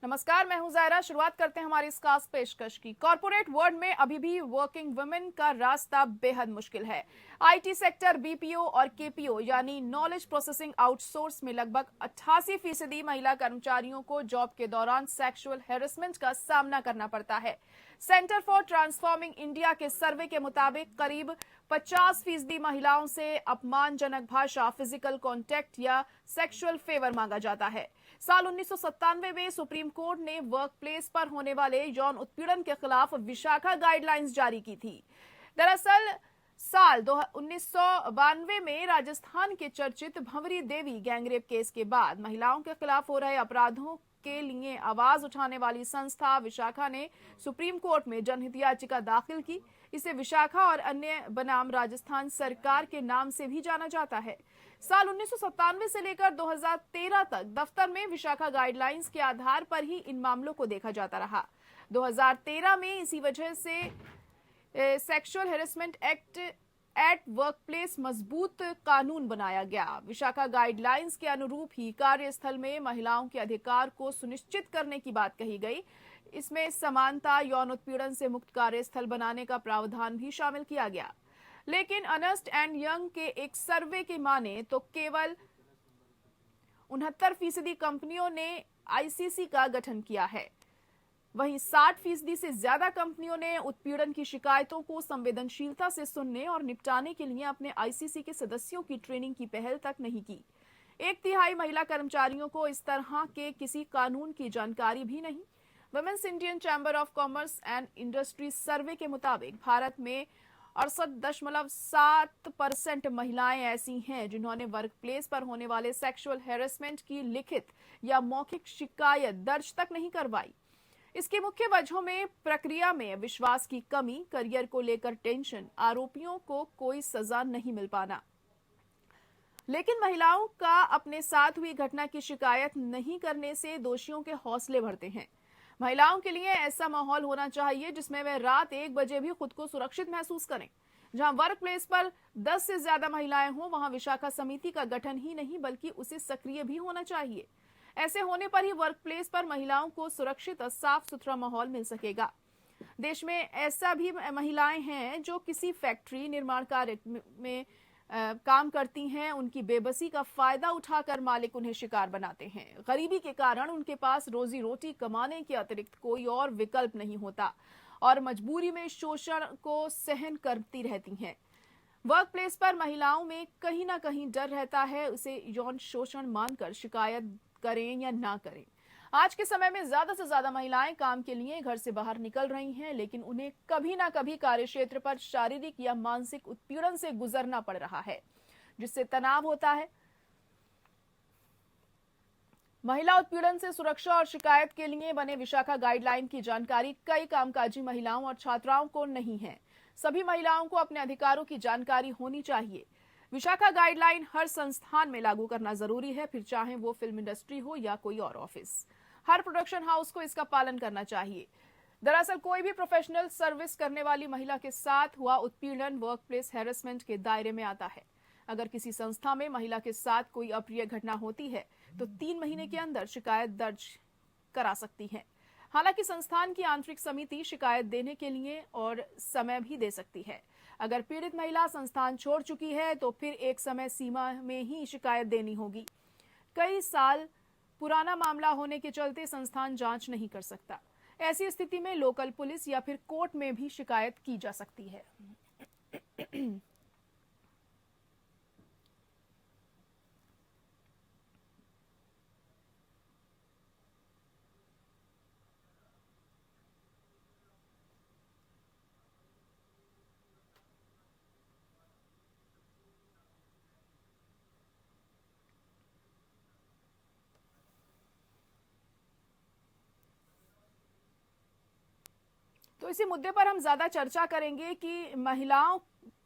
नमस्कार, मैं हूं जायरा। शुरुआत करते हैं हमारी इस खास पेशकश की। कॉर्पोरेट वर्ल्ड में अभी भी वर्किंग वुमेन का रास्ता बेहद मुश्किल है। आईटी सेक्टर, बीपीओ और केपीओ यानी नॉलेज प्रोसेसिंग आउटसोर्स में लगभग 88% महिला कर्मचारियों को जॉब के दौरान सेक्सुअल हैरेसमेंट का सामना करना पड़ता है। सेंटर फॉर ट्रांसफॉर्मिंग इंडिया के सर्वे के मुताबिक करीब 50% महिलाओं से अपमानजनक भाषा, फिजिकल कॉन्टेक्ट या सेक्सुअल फेवर मांगा जाता है। साल 1997 में सुप्रीम कोर्ट ने वर्क प्लेस पर होने वाले यौन उत्पीड़न के खिलाफ विशाखा गाइडलाइंस जारी की थी। दरअसल साल 1992 में राजस्थान के चर्चित भंवरी देवी गैंगरेप केस के बाद महिलाओं के खिलाफ हो रहे अपराधों के लिए आवाज उठाने वाली संस्था विशाखा ने सुप्रीम कोर्ट में जनहित याचिका दाखिल की। इसे विशाखा और अन्य बनाम राजस्थान सरकार के नाम से भी जाना जाता है। साल 1997 से लेकर 2013 तक दफ्तर में विशाखा गाइडलाइंस के आधार पर ही इन मामलों को देखा जाता रहा। 2013 में इसी वजह से sexual harassment act at workplace मजबूत कानून बनाया गया। विशाखा गाइडलाइंस के अनुरूप ही कार्यस्थल में महिलाओं के अधिकार को सुनिश्चित करने की बात कही गई। इसमें समानता, यौन उत्पीड़न से मुक्त कार्यस्थल बनाने का प्रावधान भी शामिल किया गया। लेकिन अर्नेस्ट एंड यंग के एक सर्वे की माने तो केवल 69% कंपनियों ने आईसीसी का गठन किया है। वहीं 60% से ज्यादा कंपनियों ने उत्पीड़न की शिकायतों को संवेदनशीलता से सुनने और निपटाने के लिए अपने आईसीसी के सदस्यों की ट्रेनिंग की पहल तक नहीं की। 1/3 महिला कर्मचारियों को इस तरह के किसी कानून की जानकारी भी नहीं। Women's Indian chamber of commerce and industry survey के मुताबिक भारत में 68.7% महिलाएं ऐसी हैं जिन्होंने वर्क प्लेस पर होने वाले सेक्सुअल हैरेसमेंट की लिखित या मौखिक शिकायत दर्ज तक नहीं करवाई। इसकी मुख्य वजहों में प्रक्रिया में विश्वास की कमी, करियर को लेकर टेंशन, आरोपियों को कोई सजा नहीं मिल पाना। लेकिन महिलाओं का अपने साथ हुई घटना की शिकायत नहीं करने से दोषियों के हौसले बढ़ते हैं। महिलाओं के लिए ऐसा माहौल होना चाहिए जिसमें वे रात 1 बजे भी खुद को सुरक्षित महसूस करें। जहां वर्क प्लेस पर 10 से ज्यादा महिलाएं हों, वहां विशाखा समिति का गठन ही नहीं बल्कि उसे सक्रिय भी होना चाहिए। ऐसे होने पर ही वर्क प्लेस पर महिलाओं को सुरक्षित और साफ सुथरा माहौल मिल सकेगा। देश में ऐसा भी महिलाएं हैं जो किसी फैक्ट्री, निर्माण कार्य में काम करती हैं। उनकी बेबसी का फायदा उठाकर मालिक उन्हें शिकार बनाते हैं। गरीबी के कारण उनके पास रोजी रोटी कमाने के अतिरिक्त कोई और विकल्प नहीं होता और मजबूरी में शोषण को सहन करती रहती हैं। वर्क प्लेस पर महिलाओं में कहीं ना कहीं डर रहता है, उसे यौन शोषण मानकर शिकायत करें या ना करें। आज के समय में ज्यादा से ज्यादा महिलाएं काम के लिए घर से बाहर निकल रही हैं, लेकिन उन्हें कभी ना कभी कार्यक्षेत्र पर शारीरिक या मानसिक उत्पीड़न से गुजरना पड़ रहा है, जिससे तनाव होता है। महिला उत्पीड़न से सुरक्षा और शिकायत के लिए बने विशाखा गाइडलाइन की जानकारी कई कामकाजी महिलाओं और छात्राओं को नहीं है। सभी महिलाओं को अपने अधिकारों की जानकारी होनी चाहिए। विशाखा गाइडलाइन हर संस्थान में लागू करना जरूरी है, फिर चाहे वो फिल्म इंडस्ट्री हो या कोई और ऑफिस। हर प्रोडक्शन हाउस को इसका पालन करना चाहिए। दरअसल कोई भी प्रोफेशनल सर्विस करने वाली महिला के साथ हुआ उत्पीड़न वर्क प्लेस हैरेसमेंट के दायरे में आता है। अगर किसी संस्था में महिला के साथ कोई अप्रिय घटना होती है तो 3 महीने के अंदर शिकायत दर्ज करा सकती है। हालांकि संस्थान की आंतरिक समिति शिकायत देने के लिए और समय भी दे सकती है। अगर पीड़ित महिला संस्थान छोड़ चुकी है तो फिर एक समय सीमा में ही शिकायत देनी होगी। कई साल पुराना मामला होने के चलते संस्थान जांच नहीं कर सकता। ऐसी स्थिति में लोकल पुलिस या फिर कोर्ट में भी शिकायत की जा सकती है। तो इसी मुद्दे पर हम ज्यादा चर्चा करेंगे कि महिलाओं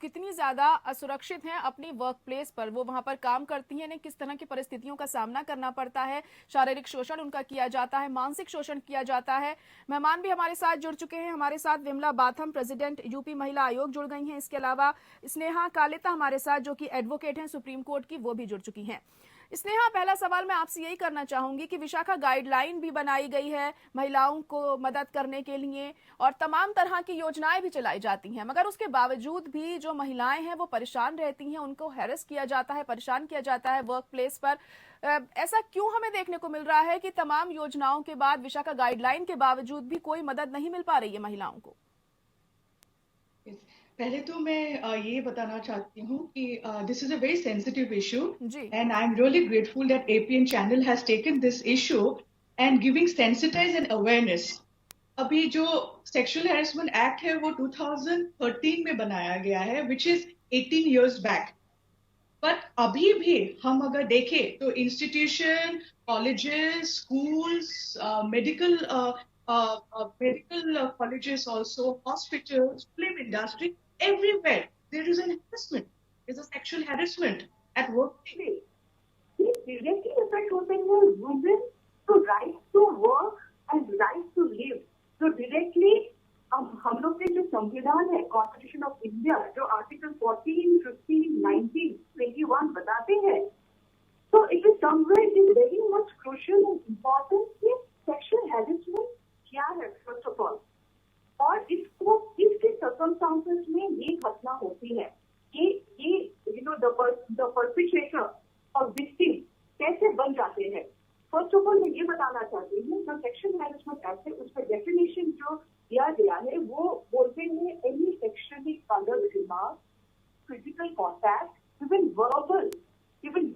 कितनी ज्यादा असुरक्षित हैं अपनी वर्क प्लेस पर। वो वहां पर काम करती हैं, इन्हें किस तरह की परिस्थितियों का सामना करना पड़ता है। शारीरिक शोषण उनका किया जाता है, मानसिक शोषण किया जाता है। मेहमान भी हमारे साथ जुड़ चुके हैं। हमारे साथ विमला बाथम, प्रेसिडेंट यूपी महिला आयोग, जुड़ गई हैं। इसके अलावा स्नेहा कालेता हमारे साथ, जो कि एडवोकेट हैं सुप्रीम कोर्ट की, वो भी जुड़ चुकी हैं। स्नेहा, पहला सवाल मैं आपसे यही करना चाहूंगी कि विशाखा गाइडलाइन भी बनाई गई है महिलाओं को मदद करने के लिए और तमाम तरह की योजनाएं भी चलाई जाती हैं, मगर उसके बावजूद भी जो महिलाएं हैं वो परेशान रहती हैं, उनको हैरेस किया जाता है, परेशान किया जाता है वर्क प्लेस पर। ऐसा क्यों हमें देखने को मिल रहा है कि तमाम योजनाओं के बाद, विशाखा गाइडलाइन के बावजूद भी कोई मदद नहीं मिल पा रही है महिलाओं को? पहले तो मैं ये बताना चाहती हूँ कि this is a very sensitive issue जी। And I am really grateful that APN channel has taken this issue and giving sensitise and awareness. अभी जो सेक्सुअल हैरेसमेंट एक्ट है वो 2013 में बनाया गया है, which is 18 years back. But अभी भी हम अगर देखें तो institution, colleges, schools, medical medical colleges also, hospitals, film industry, everywhere there is an harassment. There's a sexual harassment at workplace. ये directly affect होते हैं women to right to work and right to live. तो directly हम लोग के जो संविधान है, कॉन्स्टिट्यूशन ऑफ इंडिया, जो आर्टिकल 14, 15, 19, 21 बताते हैं, तो it is somewhere it is very much crucial and important कि सेक्सुअल हैरेसमेंट क्या है फर्स्ट ऑफ ऑल, और इसको किसके सर्कमस्टांसेस में ये घटना होती है, ये यू नो द परपिट्रेटर और विक्टिम कैसे बन जाते हैं। फर्स्ट ऑफ ऑल मैं ये बताना चाहती हूँ जो सेक्सुअल हैरेसमेंट एक्ट है उसका डेफिनेशन जो दिया गया है वो बोलते हैं any sexually coloured remark, physical contact, even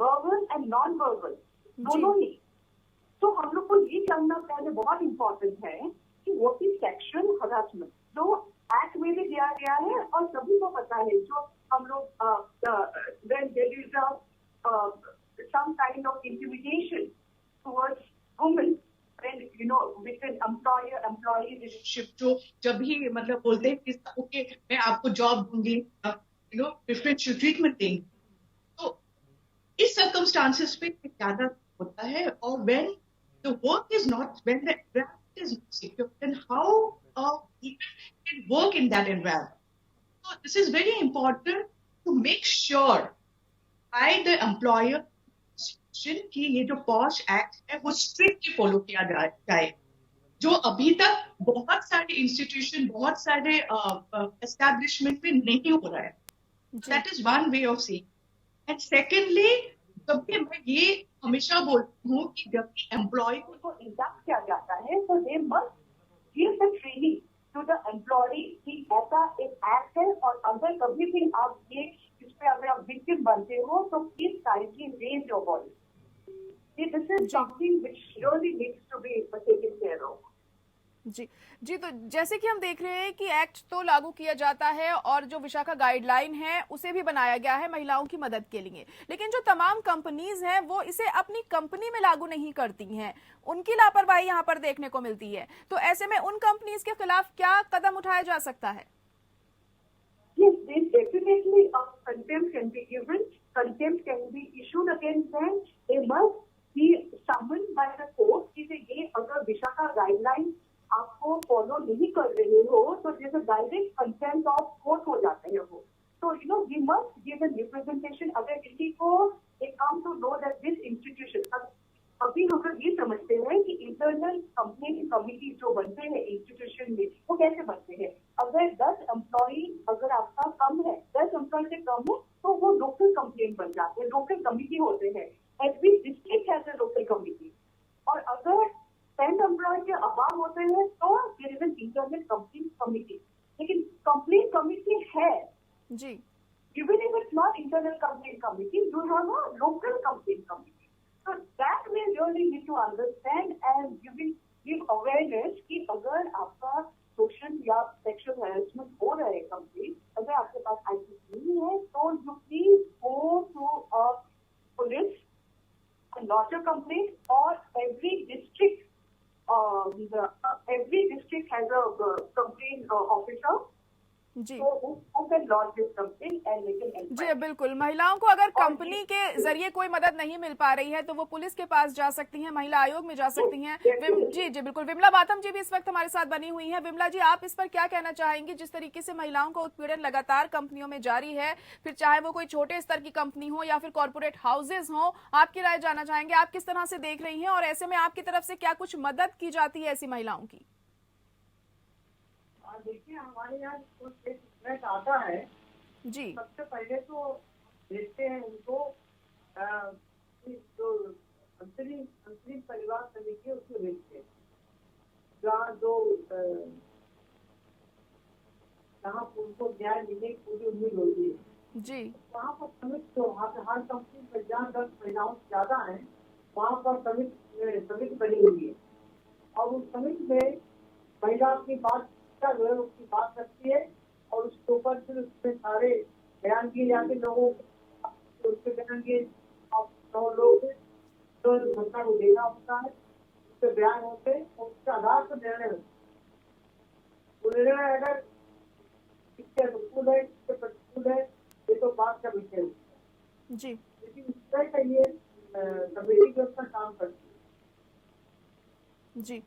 verbal and non verbal, दोनों ही। तो हम लोग को ये जानना पहले बहुत इम्पोर्टेंट है कि व्हाट इज सेक्सुअल हरासमेंट, जो एक्ट में भी दिया गया है और सभी को पता है। जो हम लोग when there is some kind of intimidation towards women, when you know with an employer-employee relationship, जो जब भी मतलब बोलते हैं कि ओके मैं आपको जॉब दूंगी, यू नो प्रेफरेंशियल ट्रीटमेंट देंगे, तो इस सर्कमस्टांसेस पे ज्यादा होता है। और when the work is not, when the environment is not secure, then how people can work in that environment? So this is very important to make sure by the employer कि ये जो posh act है वो strictly follow किया जाए, जो अभी तक बहुत सारे इंस्टीट्यूशन, बहुत सारे एस्टैब्लिशमेंट में नहीं हो रहा है। That is one way of seeing. And secondly, जब भी मैं ये हमेशा बोलती हूँ कि जब भी एम्प्लॉय को इंडक्ट किया जाता है तो they must give the training to the employ कि ऐसा एक एक्ट है और अगर कभी भी आप ये इस पे अगर आप विक्टिम बनते हो तो please kindly raise your voice. This is something which really needs to be taken care of. जी, तो जैसे कि हम देख रहे हैं कि एक्ट तो लागू किया जाता है और जो विशाखा गाइडलाइन है उसे भी बनाया गया है महिलाओं की मदद के लिए, लेकिन जो तमाम कंपनीज हैं वो इसे अपनी कंपनी में लागू नहीं करती हैं, उनकी लापरवाही यहाँ पर देखने को मिलती है। तो ऐसे में उन कंपनीज के खिलाफ क्या कदम उठाया जा सकता है? Yes, then definitely a contempt can be given, contempt can be issued against them. They must be summoned by the court कि ये अगर विशाखा गाइडलाइन आपको फॉलो नहीं कर रहे हो तो जैसे डायरेक्ट कंटेम्प्ट ऑफ कोर्ट हो जाते हैं वो। तो you know we must give an representation. अगर किसी को एक काम to know that this institution, अभी हम लोग ये समझते हैं कि इंटरनल कंप्लेंट कमिटी जो बनते हैं इंस्टीट्यूशन में वो कैसे बनते हैं। अगर 10 एम्प्लॉय अगर आपका कम है, 10 एम्प्लॉय से कम है तो वो लोकल कंप्लेंट बन जाते हैं, लोकल कमिटी होते हैं। Every district has a local committee. और अगर 10 एम्प्लॉय के अभाव होते हैं तो there is an internal complaint committee. लेकिन कंप्लेंट कमिटी है जी, even if it's not internal complaint committee, you have a local complaint committee. So that we really need to understand and give awareness कि अगर आपका social या sexual harassment हो रहा है कंप्लेंट, अगर आपके पास ICC नहीं है तो you please go to a police and lodge a complaint, or every district has a complaint officer ji. So who can launch this something and they can ji enquire. बिल्कुल, महिलाओं को अगर और कंपनी के जरिए कोई मदद नहीं मिल पा रही है तो वो पुलिस के पास जा सकती हैं, महिला आयोग में जा सकती हैं। जी जी बिल्कुल, विमला बाथम जी भी इस वक्त हमारे साथ बनी हुई हैं। विमला जी, आप इस पर क्या कहना चाहेंगी? जिस तरीके से महिलाओं का उत्पीड़न लगातार कंपनियों में जारी है, फिर चाहे वो कोई छोटे स्तर की कंपनी हो या फिर कॉर्पोरेट हाउसेज हो, आपकी राय जानना चाहेंगे। आप किस तरह से देख रही हैं और ऐसे में आपकी तरफ से क्या कुछ मदद की जाती है ऐसी महिलाओं की? देखिए, हमारे यहाँ जो स्ट्रेस आता है, जी सबसे पहले तो देखते हैं उनको जो अंतरिम अंतरिम परिवार समिति है उसको देखते हैं, जहाँ जो जहाँ उनको न्याय मिलने की पूरी उम्मीद होती है। जी वहाँ पर समिति तो हर कंपनी में जहाँ 10 महिलाओं से ज्यादा है, वहाँ पर समिति बनी हुई है और उस समिति में महिला की बात जो है उसकी बात रखती है और उसके ऊपर फिर उसमें सारे बयान किए जाते लोगों के, उसके बयान किए और लोग तो घटना को देखा होता है, उसके बयान होते हैं और उसके आधार पर निर्णय होता है। वो निर्णय अगर किसके अनुकूल है किसके प्रतिकूल है ये तो बात का विषय होता है, जी लेकिन इस तरह का ये कमेटी के ऊपर काम करती है। जी।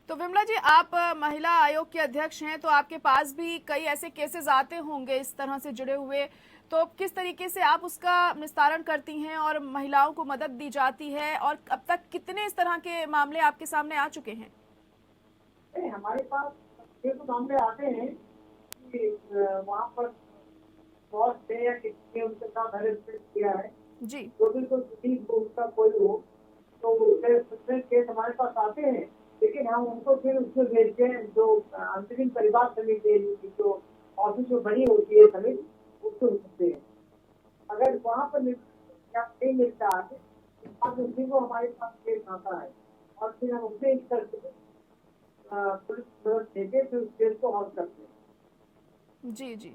तो विमला जी, आप महिला आयोग के अध्यक्ष हैं, तो आपके पास भी कई ऐसे केसेस आते होंगे इस तरह से जुड़े हुए। तो किस तरीके से आप उसका निस्तारण करती हैं और महिलाओं को मदद दी जाती है, और अब तक कितने इस तरह के मामले आपके सामने आ चुके हैं? हमारे पास ये तो मामले आते हैं कि वहाँ पर बॉस ने या किसी ने उनके साथ हरेसमेंट किया है, जी जो भी कोई पुलिस हो उसका कोई हो, तो उसमें केस हमारे पास आते हैं, लेकिन हम उनको फिर उसमें भेजते हैं जो अंतरिम परिवार समिति है, जो ऑफिस में बनी होती है समिति, उसको भेजते हैं। अगर वहाँ पर नहीं मिलता है तो बाद में उसी को हमारे पास केस आता है और फिर हम उससे इस तरह से पुलिस मदद देके फिर उस केस को हल करते हैं। जी जी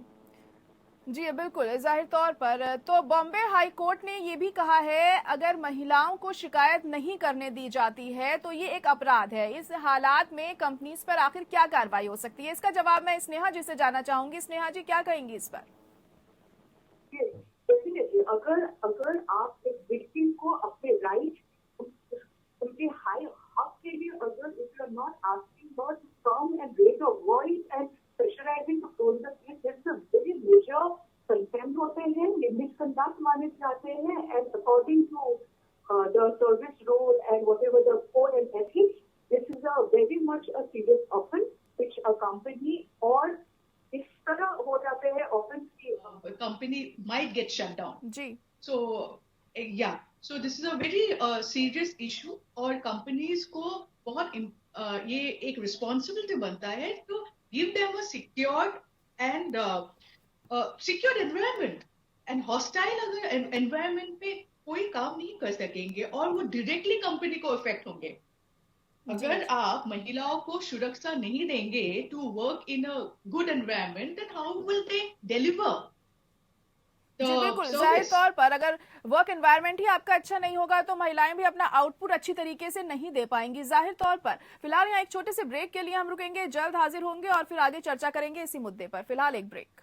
जी बिल्कुल, जाहिर तौर पर तो बॉम्बे हाई कोर्ट ने ये भी कहा है, अगर महिलाओं को शिकायत नहीं करने दी जाती है तो ये एक अपराध है। इस हालात में कंपनीज पर आखिर क्या कार्रवाई हो सकती है? इसका जवाब मैं स्नेहा जी से जानना चाहूंगी। स्नेहा जी, क्या कहेंगी इस पर? डेफिनेटली अगर अगर आप एक विक्टिम को अपने राइट उनके हाई हक के लिए अगर if you are not asking her to come and raise a voice and pressurising to close the case, that's a very major contempt होते हैं, ये मिसकंडक्ट माने जाते हैं and according to the service role and whatever the code and ethics, this is a very much a serious offense which a company or इस तरह हो जाते हैं ऑफेंस की company might get shut down. Ji So yeah, so this is a very serious issue और companies को बहुत ये एक responsibility बनता है to give them a secured and secured environment and hostile अगर environment पे कोई काम नहीं कर सकेंगे और वो directly कंपनी को इफेक्ट होंगे। जी अगर आप महिलाओं को सुरक्षा नहीं देंगे to work in a good environment then how will they deliver जी द बिल्कुल, जाहिर सर्विस। तौर पर अगर वर्क एनवायरनमेंट ही आपका अच्छा नहीं होगा तो महिलाएं भी अपना आउटपुट अच्छी तरीके से नहीं दे पाएंगी, जाहिर तौर पर। फिलहाल यहाँ एक छोटे से ब्रेक के लिए हम रुकेंगे, जल्द हाजिर होंगे और फिर आगे चर्चा करेंगे इसी मुद्दे पर। फिलहाल एक ब्रेक।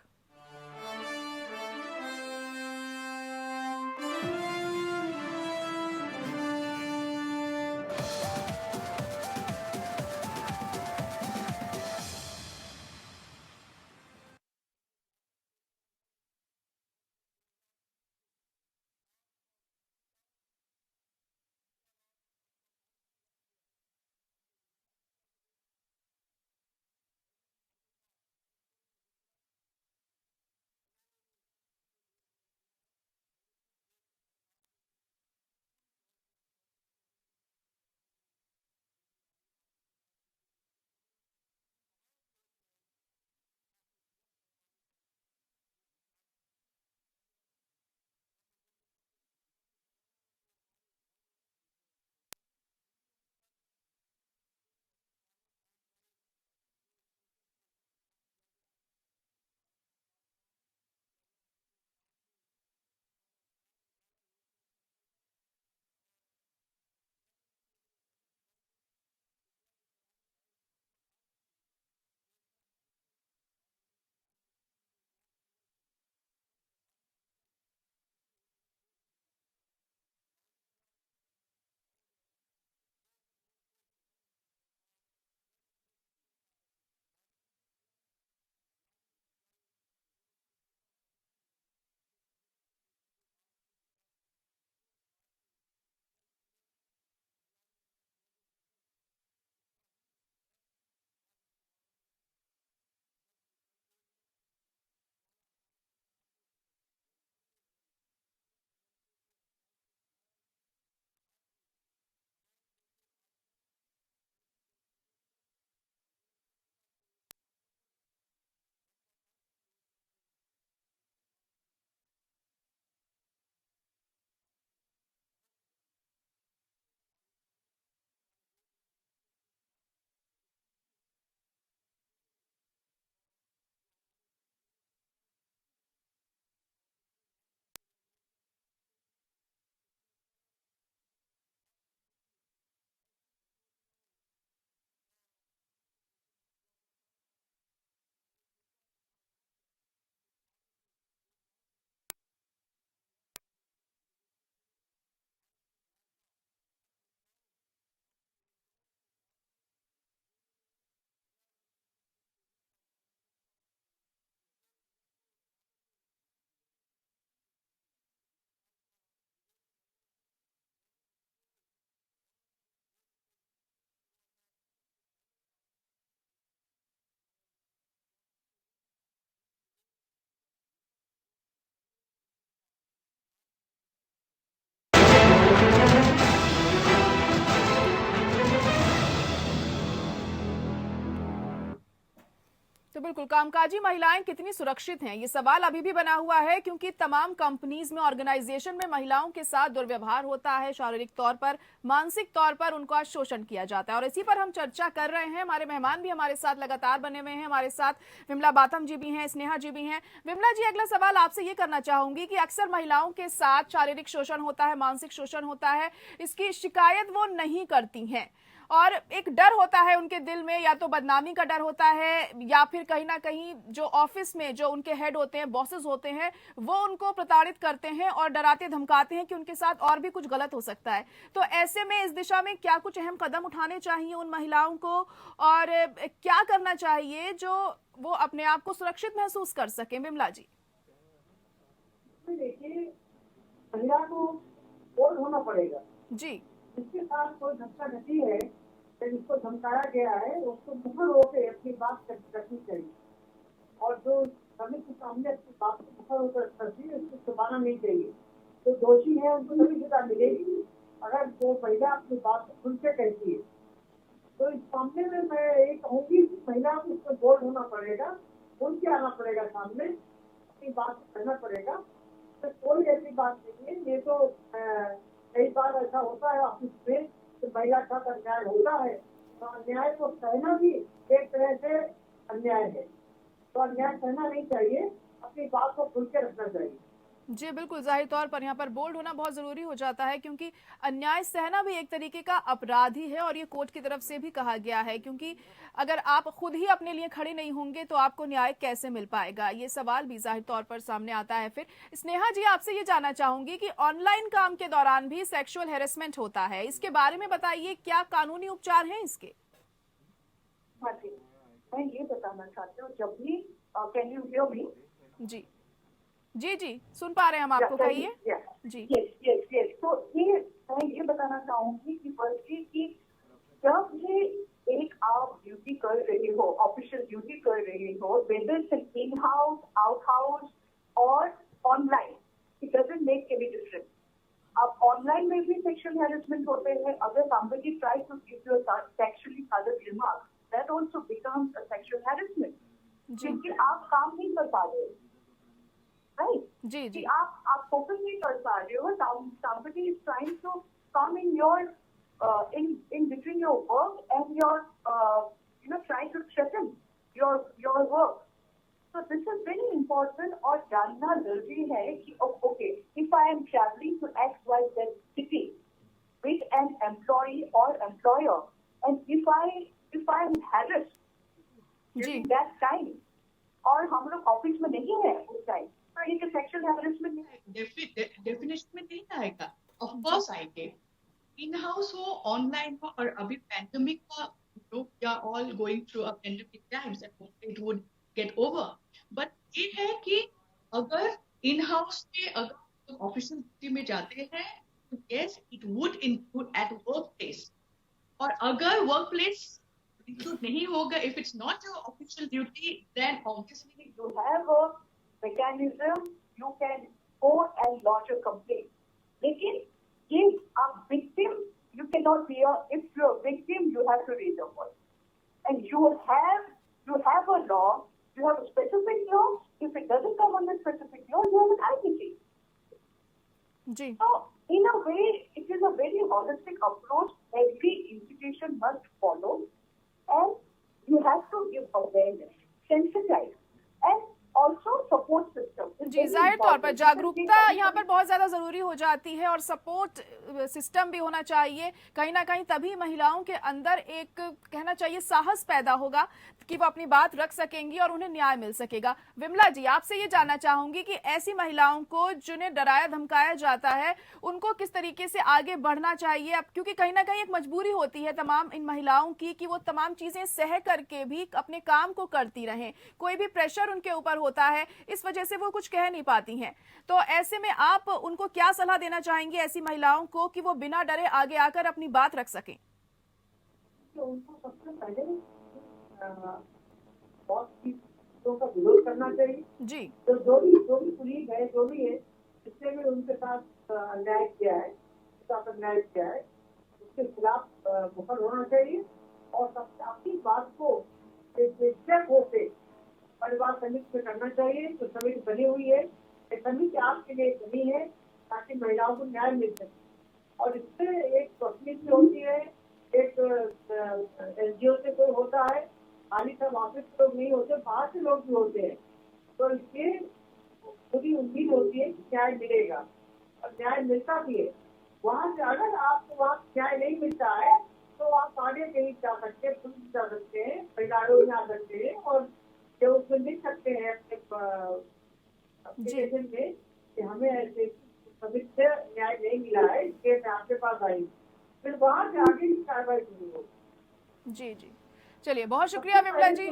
बिल्कुल, कामकाजी महिलाएं कितनी सुरक्षित हैं, ये सवाल अभी भी बना हुआ है, क्योंकि तमाम कंपनीज में, ऑर्गेनाइजेशन में महिलाओं के साथ दुर्व्यवहार होता है, शारीरिक तौर पर, मानसिक तौर पर उनका शोषण किया जाता है। और इसी पर हम चर्चा कर रहे हैं। हमारे मेहमान भी हमारे साथ लगातार बने हुए हैं। हमारे साथ विमला बाथम जी भी हैं, स्नेहा जी भी हैं। विमला जी, अगला सवाल आपसे ये करना चाहूंगी कि अक्सर महिलाओं के साथ शारीरिक शोषण होता है, मानसिक शोषण होता है, इसकी शिकायत वो नहीं करती हैं, और एक डर होता है उनके दिल में, या तो बदनामी का डर होता है, या फिर कहीं ना कहीं जो ऑफिस में जो उनके हेड होते हैं, बॉसेस होते हैं, वो उनको प्रताड़ित करते हैं और डराते धमकाते हैं कि उनके साथ और भी कुछ गलत हो सकता है। तो ऐसे में इस दिशा में क्या कुछ अहम कदम उठाने चाहिए उन महिलाओं को, और क्या करना चाहिए जो वो अपने आप को सुरक्षित महसूस कर सके? विमला जी। देखिए, महिला को बोल्ड होना पड़ेगा। जी जिसके साथ कोई धक्का-धक्की है, जिसको धमकाया गया है, उसको मुखर होकर अपनी बात रखनी चाहिए। और जो सभी के सामने अपनी बात को मुखर होकर रखती है, उसको छुपाना नहीं चाहिए। जो दोषी है उनको तभी सजा मिलेगी अगर वो महिला अपनी बात को खुल के कहती है। तो इस मामले में मैं ये कहूँगी कि महिला को उसको बोल्ड होना पड़ेगा, खुल के आना पड़ेगा, सामने अपनी बात को कहना पड़ेगा। तो कोई ऐसी बात नहीं है। ये तो कई बार ऐसा होता है ऑफिस में कि महिला का अन्याय होता है, तो अन्याय को सहना भी एक तरह से अन्याय है। तो अन्याय सहना नहीं चाहिए, अपनी बात को खुल के रखना चाहिए। जी बिल्कुल, जाहिर तौर पर यहाँ पर बोल्ड होना बहुत ज़रूरी हो जाता है, क्योंकि अन्याय सहना भी एक तरीके का अपराध ही है, और ये कोर्ट की तरफ से भी कहा गया है, क्योंकि अगर आप खुद ही अपने लिए खड़े नहीं होंगे तो आपको न्याय कैसे मिल पाएगा? ये सवाल भी जाहिर तौर पर सामने आता है। फिर स्नेहा जी, आपसे ये जानना चाहूंगी कि ऑनलाइन काम के दौरान भी सेक्सुअल हेरेसमेंट होता है, इसके बारे में बताइए, क्या कानूनी उपचार हैं इसके? हाँ जी, मैं ये बताना चाहती हूँ, जब भी कैन यू हियर मी? जी जी जी, सुन पा रहे हैं हम आपको, कहिए। जी यस। तो ये मैं ये बताना चाहूंगी कि फर्स्टली कि जब ये एक आप ड्यूटी कर रहे हो, ऑफिशियल ड्यूटी कर रहे हो, whether it's in house, out house और online, it doesn't make any difference. अब ऑनलाइन में भी सेक्सुअल हैरेसमेंट होते हैं। अगर somebody tries to give you a sexually charged remark, that also becomes a sexual harassment, क्योंकि आप काम नहीं कर पा रहे हो, राइट? जी जी, आप फोकस नहीं कर पा रहे हो। somebody is trying to come in your in between your work and your trying to threaten your work. So this is very important और जानना जरूरी है कि okay, if I am traveling to XYZ city with an employee or employer, and if I am harassed during that time, और हम लोग office में नहीं है उस टाइम, तो ये सेक्सुअल हैरेसमेंट डेफिनेशन में नहीं आएगा। ऑफ कोर्स आएंगे, इन हाउस हो, ऑनलाइन हो, और अभी पैंडेमिक का we are all going through a pandemic times and it would get over. But ये है कि अगर इन हाउस में, अगर ऑफिशियल ड्यूटी में जाते हैं, तो yes it would include at work place. और अगर वर्क प्लेस इंक्लूड नहीं होगा, if it's not your official duty, then obviously you have a mechanism, you can go and lodge a complaint. लेकिन if a victim, you cannot be if you're a victim, you have to raise your voice. And you have a law, you have a specific law. If it doesn't come under specific law, you have an IPC. जी So in a way, it is a very holistic approach every institution must follow, and you have to give awareness, sensitize, and also support system. जी, जाहिर तौर पर जागरूकता यहाँ पर बहुत ज्यादा जरूरी हो जाती है, और सपोर्ट सिस्टम भी होना चाहिए कहीं ना कहीं, तभी महिलाओं के अंदर एक कहना चाहिए साहस पैदा होगा कि वो अपनी बात रख सकेंगी और उन्हें न्याय मिल सकेगा। विमला जी, आपसे ये जानना चाहूंगी कि ऐसी महिलाओं को जिन्हें डराया धमकाया जाता है, उनको किस तरीके से आगे बढ़ना चाहिए? अब क्योंकि कहीं ना कहीं एक मजबूरी होती है तमाम इन महिलाओं की कि वो तमाम चीजें सह करके भी अपने काम को करती रहें, कोई भी प्रेशर उनके ऊपर होता है, इस वजह से वो कुछ कह नहीं पाती हैं। तो ऐसे में आप उनको क्या सलाह देना चाहेंगे ऐसी महिलाओं को कि वो बिना डरे आगे आकर अपनी बात रख सकें? तो उनको सबसे पहले बहुत चीजों का विरोध करना चाहिए। जी तो जो भी पुलिस है, जो भी है, जिसने भी उनके साथ अन्याय किया है, उसके खिलाफ मुखर होना चाहिए, और अपनी बात को बेझिझक होके परिवार समिति में करना चाहिए। तो समिति बनी हुई है, समिति आपके लिए बनी है ताकि महिलाओं को न्याय मिल सके। और इससे एक तकनीक भी होती है, एक NGO से कोई होता है, खाली सब ऑफिस के लोग नहीं होते, बाहर से लोग भी होते हैं। तो इससे पूरी उम्मीद होती है कि न्याय मिलेगा और न्याय मिलता भी है। वहाँ से अगर आपको वहाँ न्याय नहीं मिलता है तो आप आगे कहीं जा सकते हैं, पुलिस जा सकते हैं, परिवारों में आ सकते हैं और जो उसमें लिख सकते हैं अपने एप्लीकेशन में कि हमें ऐसे कभी से न्याय नहीं मिला है, इसलिए मैं आपके पास आई। फिर वहाँ से आगे की कार्रवाई शुरू होगी। जी जी, चलिए बहुत शुक्रिया विमला जी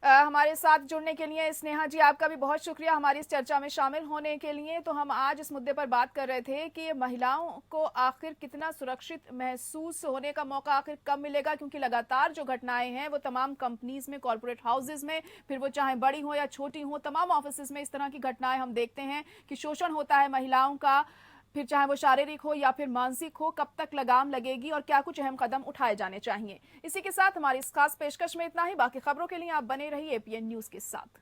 हमारे साथ जुड़ने के लिए। स्नेहा जी आपका भी बहुत शुक्रिया हमारी इस चर्चा में शामिल होने के लिए। तो हम आज इस मुद्दे पर बात कर रहे थे कि महिलाओं को आखिर कितना सुरक्षित महसूस होने का मौका आखिर कब मिलेगा, क्योंकि लगातार जो घटनाएं हैं वो तमाम कंपनीज में, कॉर्पोरेट हाउसेज में, फिर वो चाहे बड़ी हो या छोटी हो, तमाम ऑफिस में इस तरह की घटनाएं हम देखते हैं कि शोषण होता है महिलाओं का, फिर चाहे वो शारीरिक हो या फिर मानसिक हो। कब तक लगाम लगेगी और क्या कुछ अहम कदम उठाए जाने चाहिए। इसी के साथ हमारी इस खास पेशकश में इतना ही। बाकी खबरों के लिए आप बने रहिए APN न्यूज के साथ।